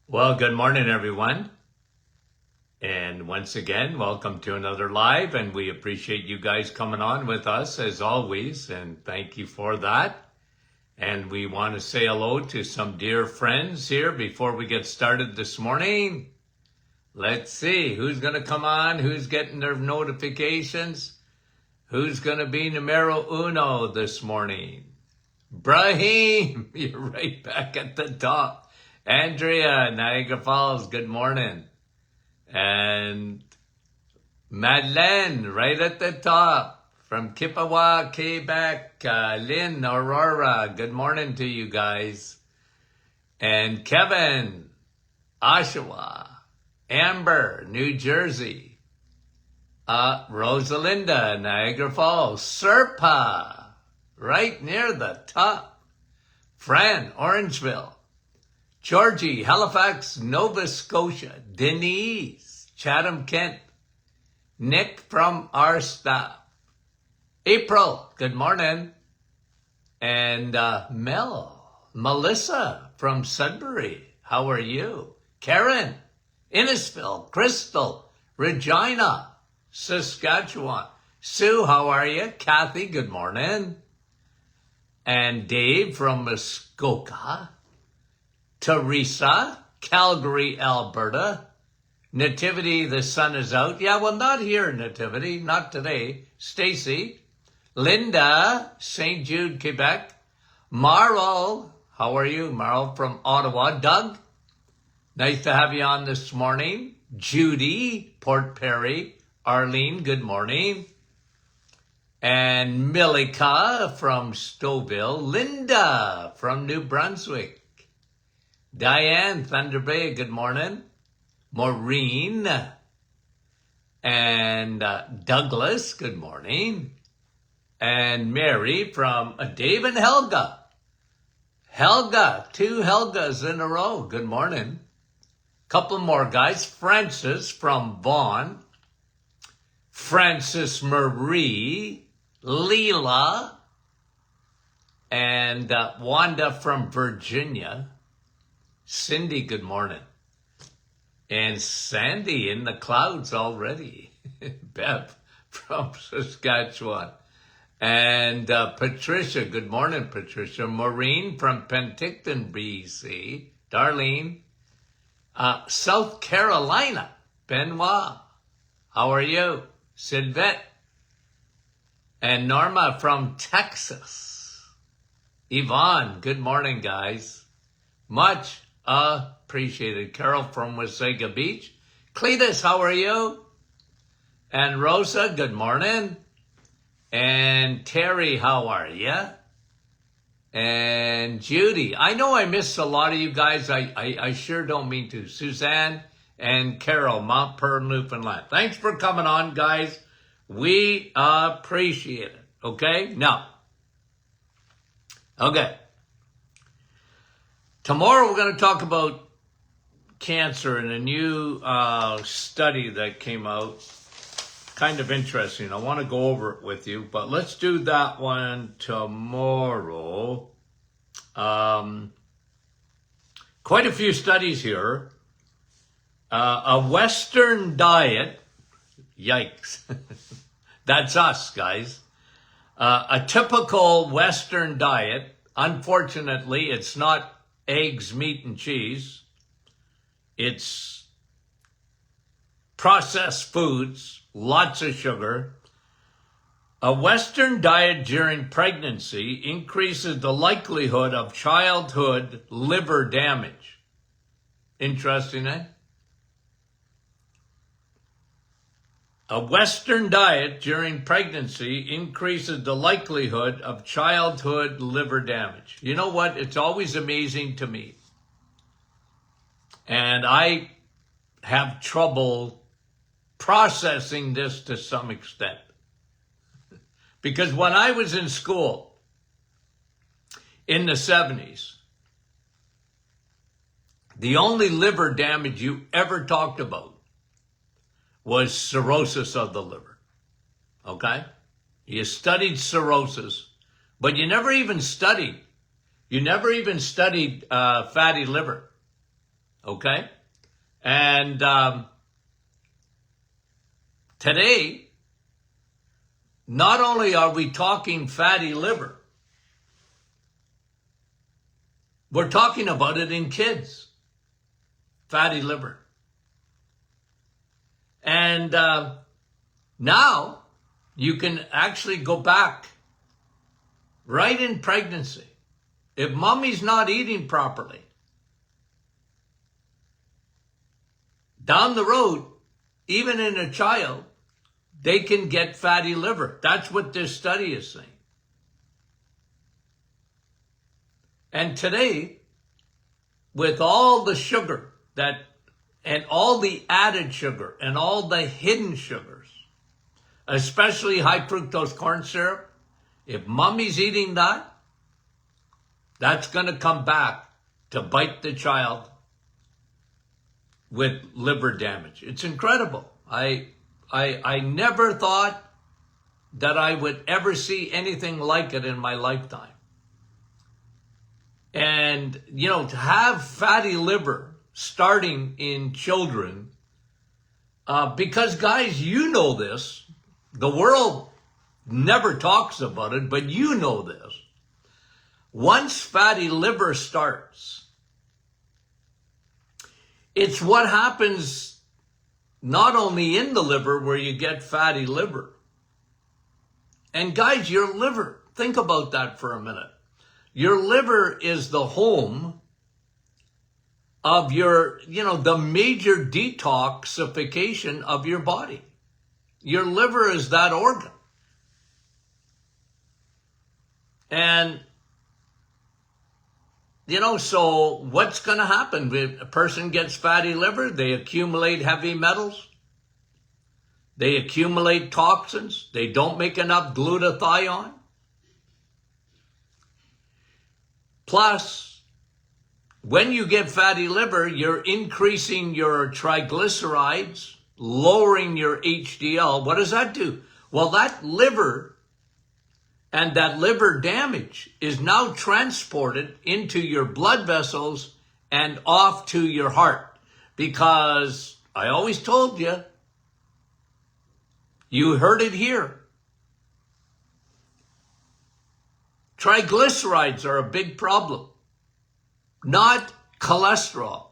Well, good morning, everyone. And once again, welcome to another live. And we appreciate you guys coming on with us as always. And thank you for that. And we want to say hello to some dear friends here before we get started this morning. Let's see who's going to come on, who's getting their notifications, who's going to be numero uno this morning. Brahim, you're right back at the top. Andrea, Niagara Falls, good morning. And Madeleine, right at the top, from Kippawa, Quebec. Lynn, Aurora, good morning to you guys. And Kevin, Oshawa. Amber, New Jersey. Rosalinda, Niagara Falls. Serpa, right near the top. Fran, Orangeville. Georgie, Halifax, Nova Scotia. Denise, Chatham, Kent. Nick from our staff. April, good morning. And Melissa from Sudbury, how are you? Karen, Innisfil, Crystal, Regina, Saskatchewan. Sue, how are you? Kathy, good morning. And Dave from Muskoka. Teresa, Calgary, Alberta. Nativity, the sun is out. Yeah, well, not here, Nativity, not today. Stacy, Linda, St. Jude, Quebec. Marl, how are you? Marl from Ottawa. Doug, nice to have you on this morning. Judy, Port Perry. Arlene, good morning. And Milika from Stouffville. Linda from New Brunswick. Diane, Thunder Bay, good morning. Maureen and Douglas, good morning. And Mary from Dave and Helga. Helga, 2 Helgas in a row, good morning. Couple more guys. Francis from Vaughan. Francis Marie. Leela. And Wanda from Virginia. Cindy, good morning. And Sandy in the clouds already. Bev from Saskatchewan. And Patricia, good morning, Patricia. Maureen from Penticton, BC. Darlene. South Carolina. Benoit, how are you? Sylvette. And Norma from Texas. Yvonne, good morning, guys. Much appreciated. Carol from Wasaga Beach. Cletus, how are you? And Rosa, good morning. And Terry, how are you? And Judy, I know I missed a lot of you guys. I sure don't mean to. Suzanne and Carol, Mount Pearl, Newfoundland. Thanks for coming on, guys. We appreciate it. Okay? Now. Okay. Tomorrow we're going to talk about cancer and a new study that came out. Kind of interesting. I want to go over it with you, but let's do that one tomorrow. Quite a few studies here. A Western diet, yikes, that's us, guys. A typical Western diet, unfortunately, it's not eggs, meat, and cheese. It's processed foods, lots of sugar. A Western diet during pregnancy increases the likelihood of childhood liver damage. Interesting, eh? A Western diet during pregnancy increases the likelihood of childhood liver damage. You know what? It's always amazing to me. And I have trouble processing this to some extent. Because when I was in school in the 70s, the only liver damage you ever talked about was cirrhosis of the liver, okay? You studied cirrhosis, but you never even studied fatty liver, Okay? And today, not only are we talking fatty liver, we're talking about it in kids. Fatty liver. And now you can actually go back right in pregnancy. If mommy's not eating properly, down the road, even in a child, they can get fatty liver. That's what this study is saying. And today, with all the sugar and all the added sugar and all the hidden sugars, especially high fructose corn syrup, if mommy's eating that, that's going to come back to bite the child with liver damage. It's incredible. I never thought that I would ever see anything like it in my lifetime. And, you know, to have fatty liver starting in children, because guys, you know this, the world never talks about it, but you know this. Once fatty liver starts, it's what happens not only in the liver where you get fatty liver. And guys, your liver, think about that for a minute. Your liver is the home of your, you know, the major detoxification of your body. Your liver is that organ. And, you know, so what's going to happen? If a person gets fatty liver, they accumulate heavy metals. They accumulate toxins. They don't make enough glutathione. Plus, when you get fatty liver, you're increasing your triglycerides, lowering your HDL. What does that do? Well, that liver and that liver damage is now transported into your blood vessels and off to your heart. Because I always told you, you heard it here. Triglycerides are a big problem, not cholesterol.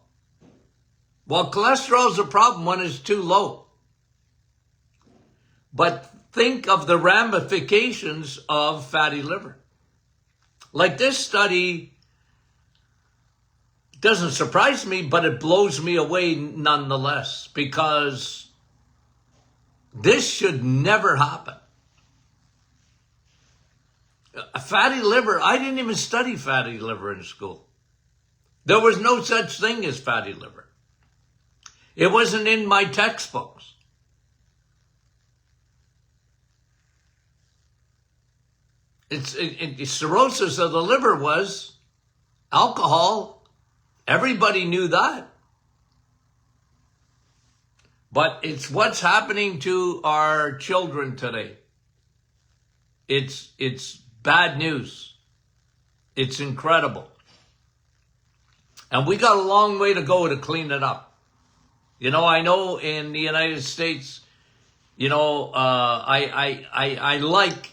Well, cholesterol is a problem when it's too low. But think of the ramifications of fatty liver. Like this study doesn't surprise me, but it blows me away nonetheless, because this should never happen. A fatty liver, I didn't even study fatty liver in school. There was no such thing as fatty liver. It wasn't in my textbooks. Cirrhosis of the liver was alcohol. Everybody knew that. But it's what's happening to our children today. It's bad news. It's incredible. And we got a long way to go to clean it up. You know, I know in the United States, you know, I like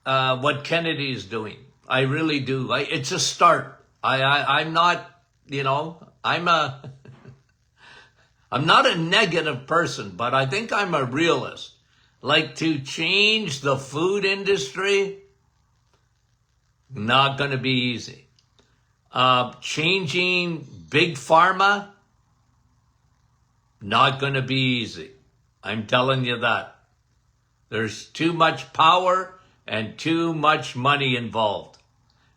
what Kennedy is doing. I really do. It's a start. I'm not, you know, I'm not a negative person, but I think I'm a realist. Like, to change the food industry, not going to be easy. Changing big pharma, not going to be easy. I'm telling you that. There's too much power and too much money involved.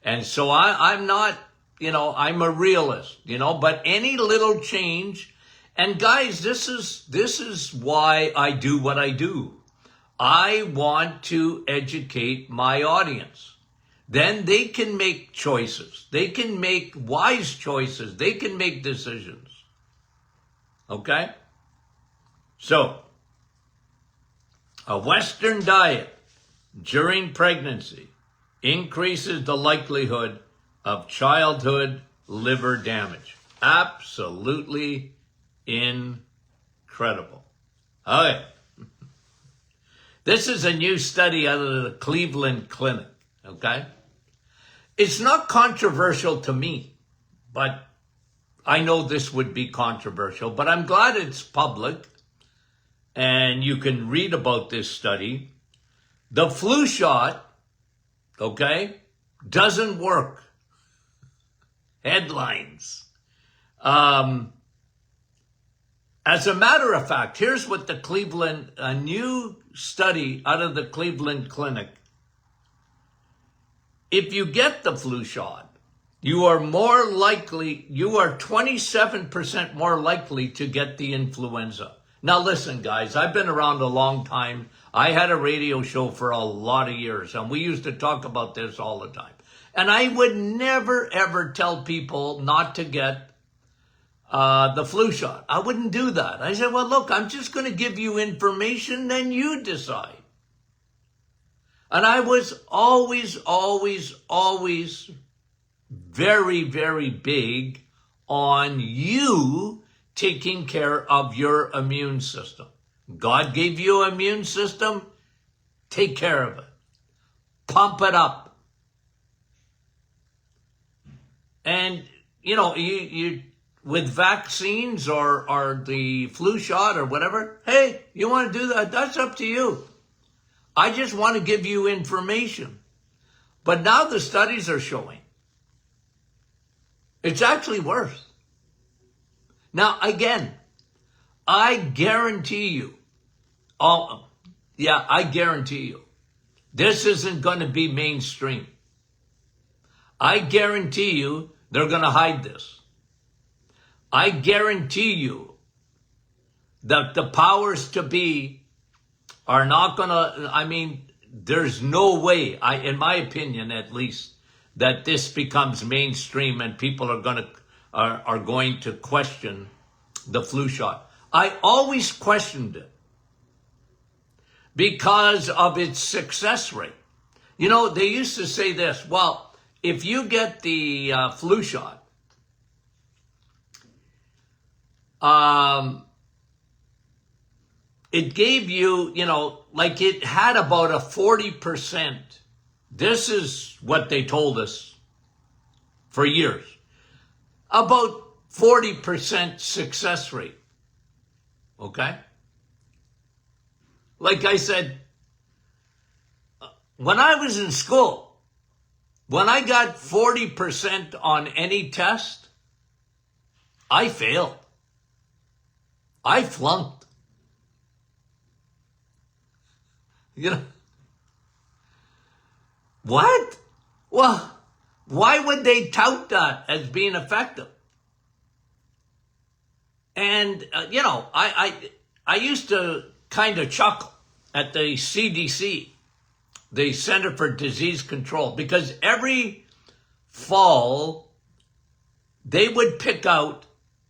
And so I'm not, you know, I'm a realist, you know, but any little change. And guys, this is why I do what I do. I want to educate my audience. Then they can make choices. They can make wise choices. They can make decisions. Okay? So, a Western diet during pregnancy increases the likelihood of childhood liver damage. Absolutely incredible. Okay. This is a new study out of the Cleveland Clinic, okay? It's not controversial to me, but I know this would be controversial, but I'm glad it's public and you can read about this study. The flu shot, okay, doesn't work. Headlines. As a matter of fact, here's what a new study out of the Cleveland Clinic. If you get the flu shot, you are 27% more likely to get the influenza. Now listen, guys, I've been around a long time. I had a radio show for a lot of years, and we used to talk about this all the time. And I would never, ever tell people not to get the flu shot. I wouldn't do that. I said, well, look, I'm just going to give you information, then you decide. And I was always very, very big on you taking care of your immune system. God gave you an immune system. Take care of it. Pump it up. And, you with vaccines or the flu shot or whatever, hey, you want to do that? That's up to you. I just want to give you information. But now the studies are showing it's actually worse. Now, again, I guarantee you, I guarantee you, this isn't going to be mainstream. I guarantee you they're going to hide this. I guarantee you that the powers to be are not going to, there's no way, in my opinion at least, that this becomes mainstream and people are going to question the flu shot. I always questioned it because of its success rate. They used to say this, well, if you get the flu shot, it gave you, it had about a 40%. This is what they told us for years. About 40% success rate. Okay? Like I said, when I was in school, when I got 40% on any test, I failed. I flunked. What? Well, why would they tout that as being effective? And, I used to kind of chuckle at the CDC, the Center for Disease Control, because every fall they would pick out,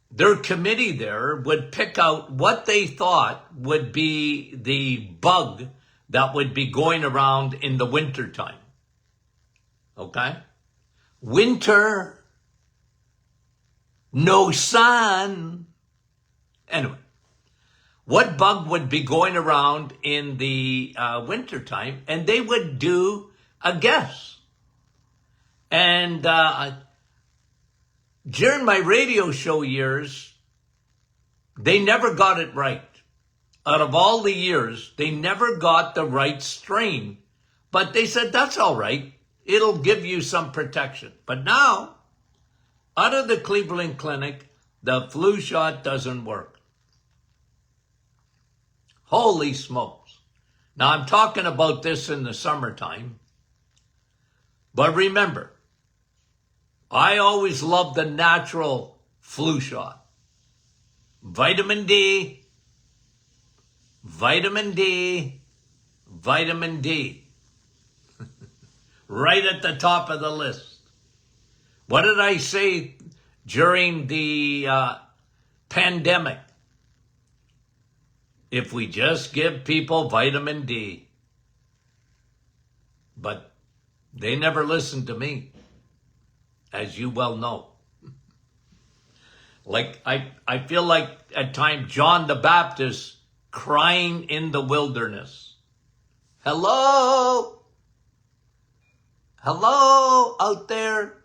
their committee there would pick out what they thought would be the bug that would be going around in the wintertime. Okay? Winter, no sun. Anyway, what bug would be going around in the wintertime? And they would do a guess. And during my radio show years, they never got it right. Out of all the years, they never got the right strain. But they said, that's all right. It'll give you some protection. But now, out of the Cleveland Clinic, the flu shot doesn't work. Holy smokes. Now, I'm talking about this in the summertime. But remember, I always loved the natural flu shot. Vitamin D, vitamin D, vitamin D. Right at the top of the list. What did I say during the pandemic? If we just give people vitamin D. But they never listened to me, as you well know. Like I feel like at times John the Baptist crying in the wilderness. Hello? Hello out there?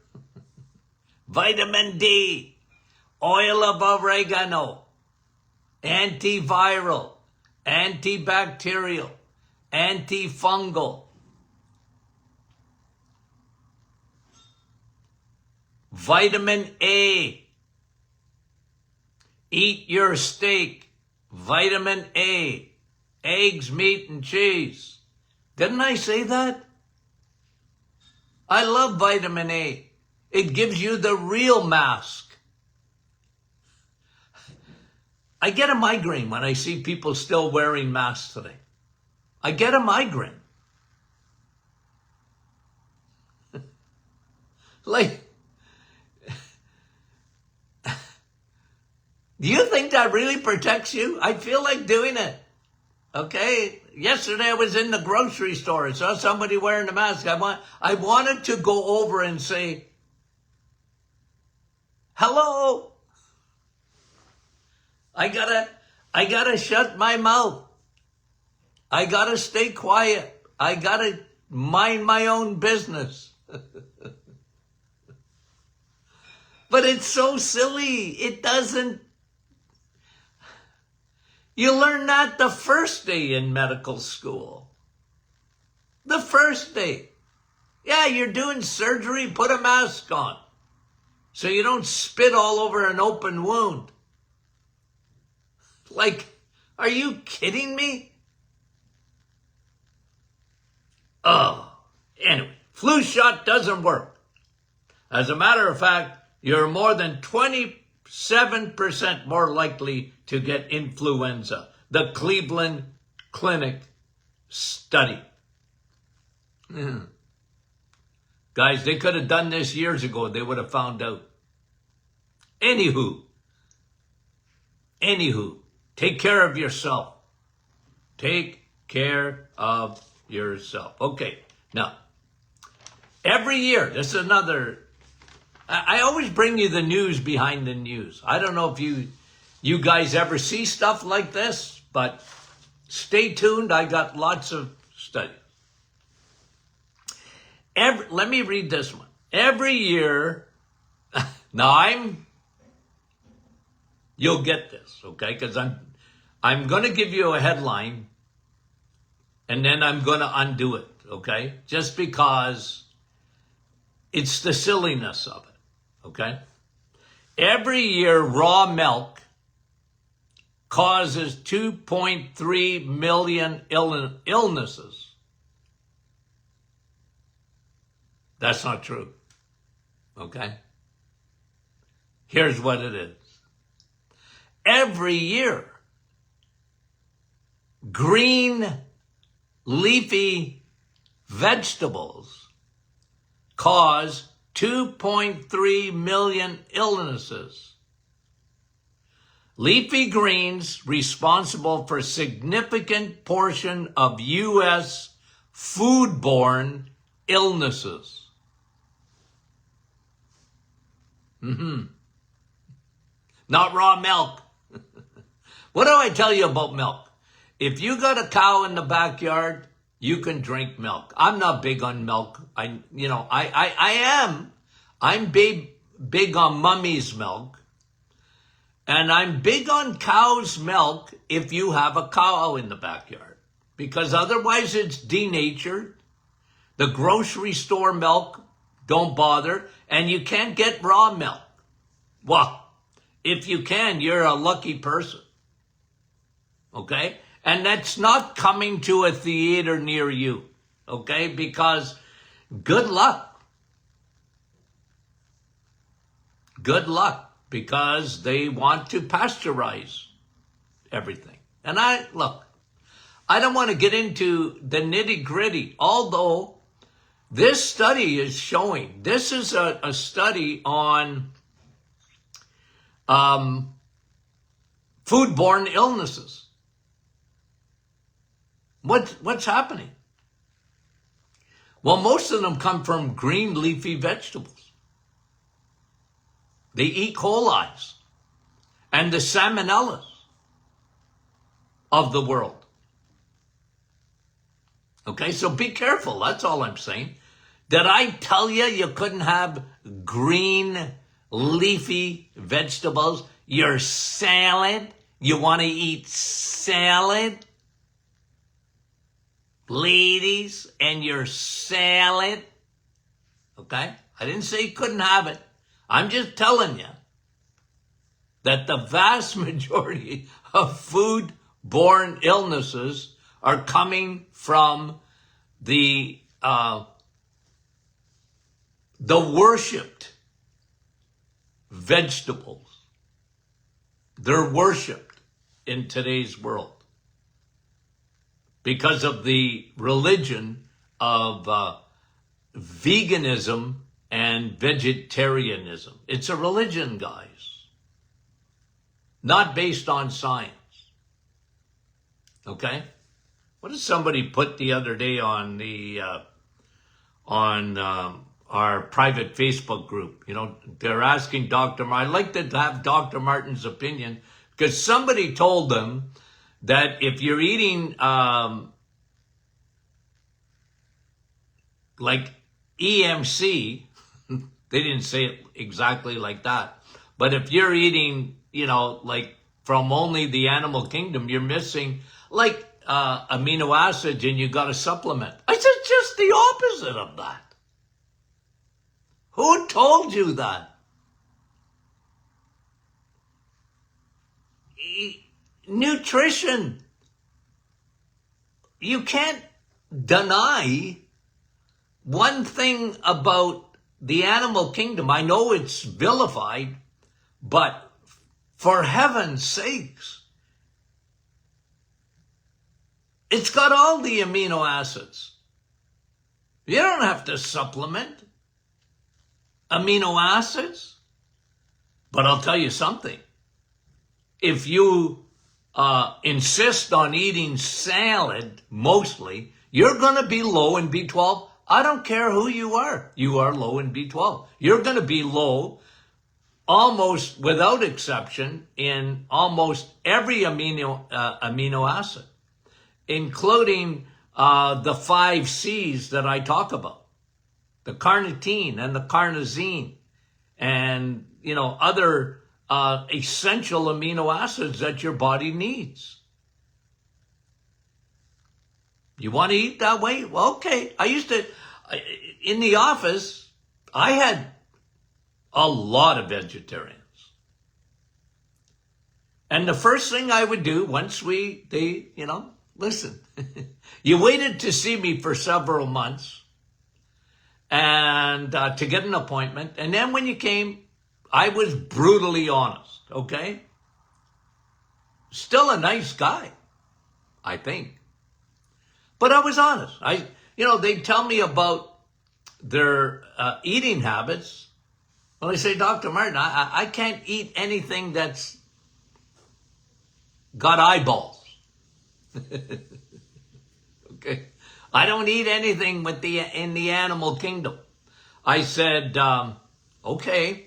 Vitamin D, oil of oregano, antiviral, antibacterial, antifungal, vitamin A. Eat your steak, vitamin A, eggs, meat, and cheese. Didn't I say that? I love vitamin A. It gives you the real mask. I get a migraine when I see people still wearing masks today. I get a migraine. Like, do you think that really protects you? I feel like doing it. Okay? Yesterday I was in the grocery store. I saw somebody wearing a mask. I wanted to go over and say, hello. I gotta shut my mouth. I gotta stay quiet. I gotta mind my own business. But it's so silly. It doesn't. You learn that the first day in medical school. The first day. Yeah, you're doing surgery, put a mask on so you don't spit all over an open wound. Like, are you kidding me? Oh, anyway, flu shot doesn't work. As a matter of fact, you're more than 27% more likely to get influenza. The Cleveland Clinic study. Guys, they could have done this years ago. They would have found out. Anywho, take care of yourself. Take care of yourself. Okay, now, every year, this is another. I always bring you the news behind the news. I don't know if you guys ever see stuff like this, but stay tuned. I got lots of studies. Let me read this one. Every year, now you'll get this, okay? Because I'm going to give you a headline, and then I'm going to undo it, okay? Just because it's the silliness of it. Okay? Every year, raw milk causes 2.3 million illnesses. That's not true. Okay? Here's what it is. Every year, green leafy vegetables cause 2.3 million illnesses. Leafy greens responsible for significant portion of U.S. foodborne illnesses. Not raw milk. What do I tell you about milk? If you got a cow in the backyard, you can drink milk. I'm not big on milk. I am. I'm big on mummy's milk. And I'm big on cow's milk if you have a cow in the backyard. Because otherwise it's denatured. The grocery store milk, don't bother. And you can't get raw milk. Well, if you can, you're a lucky person. Okay? And that's not coming to a theater near you, okay? Because good luck. Good luck, because they want to pasteurize everything. And I don't want to get into the nitty-gritty, although this study is showing, this is a study on foodborne illnesses. What's happening? Well, most of them come from green leafy vegetables. They eat coli's. and the salmonellas of the world. Okay, so be careful. That's all I'm saying. Did I tell you you couldn't have green, leafy vegetables? Your salad? You want to eat salad? Ladies, and your salad? Okay? I didn't say you couldn't have it. I'm just telling you that the vast majority of food-borne illnesses are coming from the worshipped vegetables. They're worshipped in today's world because of the religion of veganism and vegetarianism. It's a religion, guys, not based on science. Okay? What did somebody put the other day on the our private Facebook group? You know, they're asking Dr. Martin. I'd like to have Dr. Martin's opinion because somebody told them that if you're eating like EMC, they didn't say it exactly like that, but if you're eating, you know, like from only the animal kingdom, you're missing like amino acids and you got to supplement. I said just the opposite of that. Who told you that? Nutrition. You can't deny one thing about the animal kingdom. I know it's vilified, but for heaven's sakes, it's got all the amino acids. You don't have to supplement amino acids. But I'll tell you something. If you insist on eating salad mostly, you're going to be low in B12. I don't care who you are. You are low in B12. You're going to be low almost without exception in almost every amino acid, including the 5 C's that I talk about, the carnitine and the carnosine and, you know, other essential amino acids that your body needs. You want to eat that way? Well, okay. I used to, in the office, I had a lot of vegetarians. And the first thing I would do once listen, you waited to see me for several months and to get an appointment. And then when you came, I was brutally honest, okay? Still a nice guy, I think. But I was honest. They tell me about their eating habits. Well, they say, Dr. Martin, I can't eat anything that's got eyeballs. Okay. I don't eat anything in the animal kingdom. I said, okay.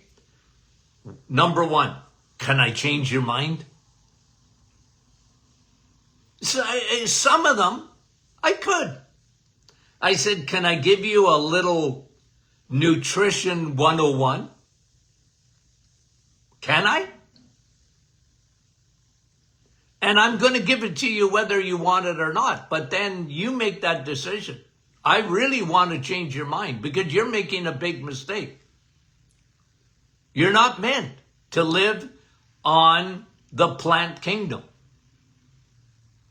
Number one, can I change your mind? So, some of them, I could. I said, can I give you a little nutrition 101? Can I? And I'm going to give it to you whether you want it or not. But then you make that decision. I really want to change your mind because you're making a big mistake. You're not meant to live on the plant kingdom.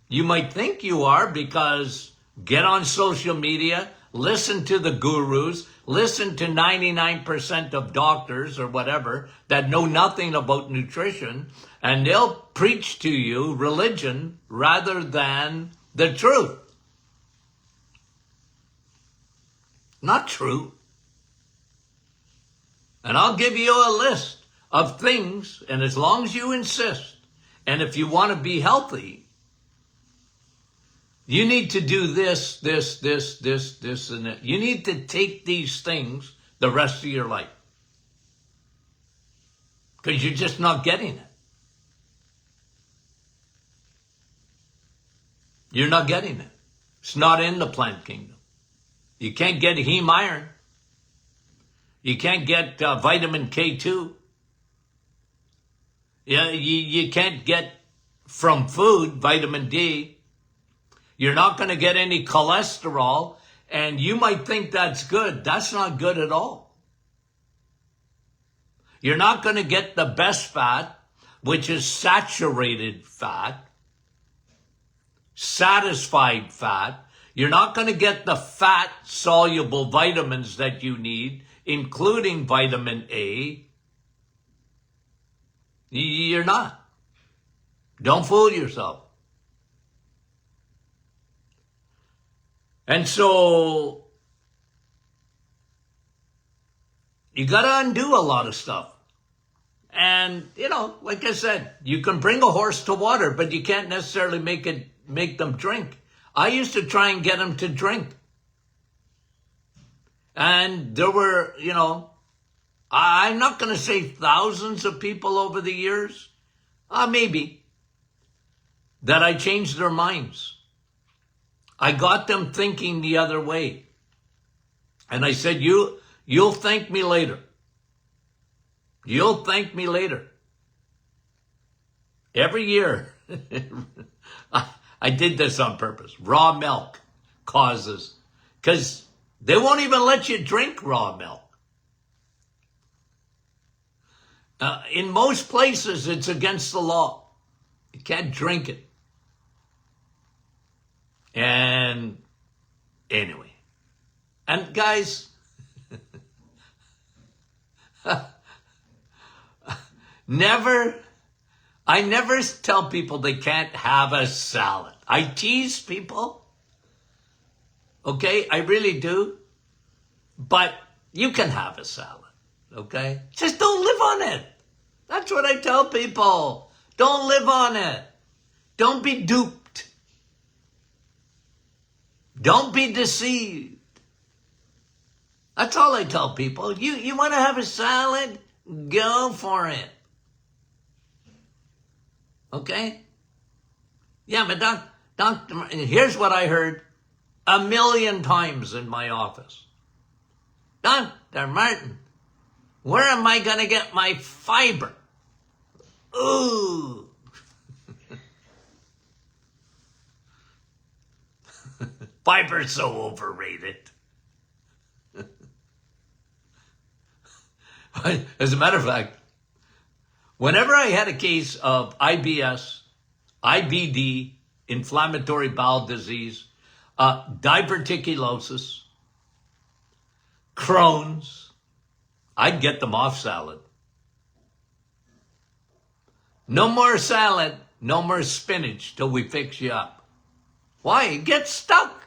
You might think you are because get on social media, listen to the gurus, listen to 99% of doctors or whatever that know nothing about nutrition, and they'll preach to you religion rather than the truth. Not true. And I'll give you a list of things, and as long as you insist, and if you want to be healthy, you need to do this, and that. You need to take these things the rest of your life. Because you're just not getting it. You're not getting it. It's not in the plant kingdom. You can't get heme iron. You can't get vitamin K2. Yeah, you can't get from food vitamin D. You're not going to get any cholesterol. And you might think that's good. That's not good at all. You're not going to get the best fat, which is saturated fat, satisfied fat. You're not going to get the fat-soluble vitamins that you need, including vitamin A. You're not. Don't fool yourself. And so, you got to undo a lot of stuff. And, like I said, you can bring a horse to water, but you can't necessarily make them drink. I used to try and get them to drink. And there were, I'm not going to say thousands of people over the years, maybe, that I changed their minds. I got them thinking the other way. And I said, you'll thank me later. You'll thank me later. Every year, I did this on purpose. Raw milk causes, because they won't even let you drink raw milk. In most places, it's against the law. You can't drink it. And anyway, and guys, I never tell people they can't have a salad. I tease people. Okay, I really do. But you can have a salad. Okay? Just don't live on it. That's what I tell people. Don't live on it. Don't be duped. Don't be deceived. That's all I tell people. You want to have a salad? Go for it. Okay? Yeah, but Dr. Here's what I heard 1,000,000 times in my office. Dr. Martin, where am I going to get my fiber? Ooh. Fiber's so overrated. As a matter of fact, whenever I had a case of IBS, IBD, inflammatory bowel disease, diverticulosis, Crohn's, I'd get them off salad. No more salad, no more spinach till we fix you up. Why? It gets stuck.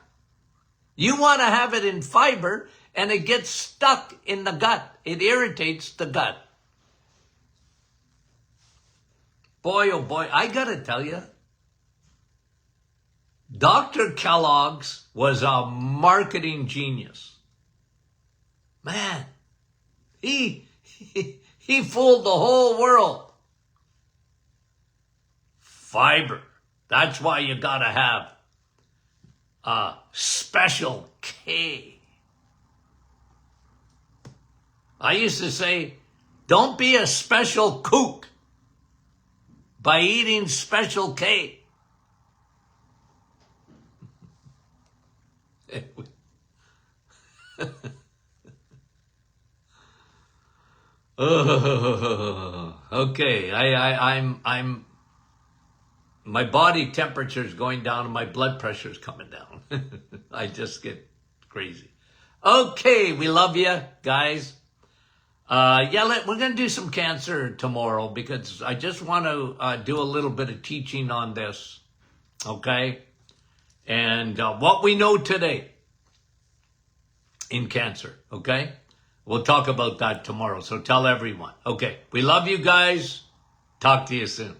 You want to have it in fiber, and it gets stuck in the gut. It irritates the gut. Boy, oh boy, I got to tell you, Dr. Kellogg's was a marketing genius. Man, he fooled the whole world. Fiber. That's why you got to have Special K. I used to say, don't be a special kook by eating Special K. Okay, I'm my body temperature is going down and my blood pressure is coming down. I just get crazy. Okay, we love you guys. We're going to do some cancer tomorrow because I just want to do a little bit of teaching on this. Okay? And what we know today in cancer. Okay? We'll talk about that tomorrow. So tell everyone. Okay. We love you guys. Talk to you soon.